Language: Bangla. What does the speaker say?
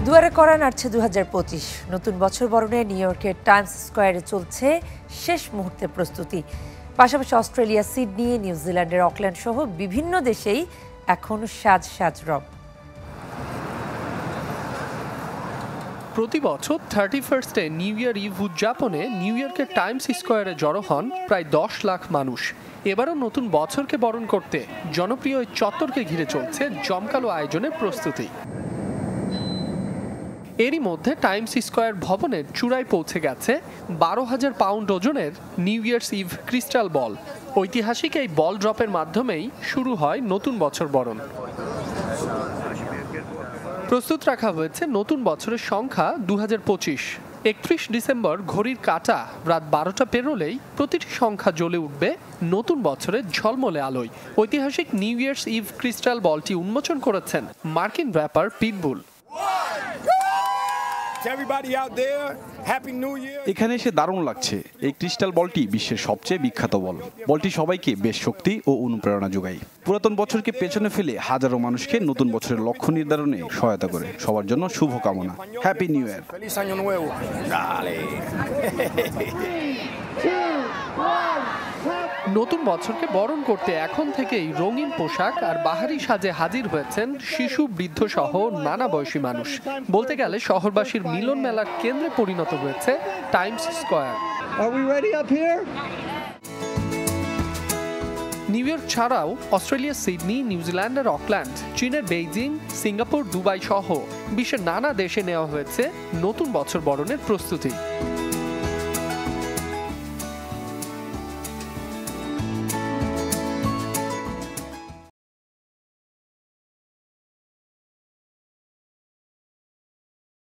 দুয়ারে করা নাড়ছে 2025। নতুন বছর বরণে নিউ ইয়র্কের টাইমস স্কোয়ারে চলছে শেষ মুহূর্তের প্রস্তুতি। পাশাপাশি অস্ট্রেলিয়া, সিডনি, নিউজিল্যান্ডের অকল্যান্ড সহ বিভিন্ন দেশেই এখন সাজ সাজ রব। প্রতি বছর 31 নিউ ইয়ার ইভ উদযাপনে নিউ ইয়র্কের টাইমস স্কোয়ারে জড়ো হন প্রায় 10 লাখ মানুষ। এবারও নতুন বছরকে বরণ করতে জনপ্রিয় এই চত্বরকে ঘিরে চলছে জমকালো আয়োজনের প্রস্তুতি। এরই মধ্যে টাইমস স্কোয়ার ভবনের চূড়ায় পৌঁছে গেছে 12,000 পাউন্ড ওজনের New Year's Eve crystal ball. ঐতিহাসিক এই বল ড্রপের মাধ্যমেই শুরু হয় নতুন বছর বরণ। প্রস্তুত রাখা হয়েছে নতুন বছরের সংখ্যা 2025। 31 ডিসেম্বর ঘড়ির কাঁটা রাত 12টা পেরোলেই প্রতিটি সংখ্যা জ্বলে উঠবে নতুন বছরের ঝলমলে আলোয়। ঐতিহাসিক নিউ ইয়ার্স ইভ ক্রিস্টাল বলটি উন্মোচন করেছেন মার্কিন র্যাপার পিটবুল। এখানে এসে দারুণ লাগছে। এই ক্রিস্টাল বলটি বিশ্বের সবচেয়ে বিখ্যাত বল। বলটি সবাইকে বেশ শক্তি ও অনুপ্রেরণা যোগায়। পুরাতন বছরকে পেছনে ফেলে হাজারো মানুষকে নতুন বছরের লক্ষ্য নির্ধারণে সহায়তা করে। সবার জন্য শুভকামনা। Happy new year. নতুন বছরকে বরণ করতে এখন থেকেই রঙিন পোশাক আর বাহারি সাজে হাজির হয়েছেন শিশু, বৃদ্ধ সহ নানা বয়সী মানুষ। বলতে গেলে শহরবাসীর মিলন মেলার কেন্দ্রে পরিণত হয়েছে টাইমস স্কোয়ার। নিউ ইয়র্ক ছাড়াও অস্ট্রেলিয়ার সিডনি, নিউজিল্যান্ডের অকল্যান্ড, চীনের বেইজিং, সিঙ্গাপুর, দুবাই সহ বিশ্বের নানা দেশে নেওয়া হয়েছে নতুন বছর বরণের প্রস্তুতি।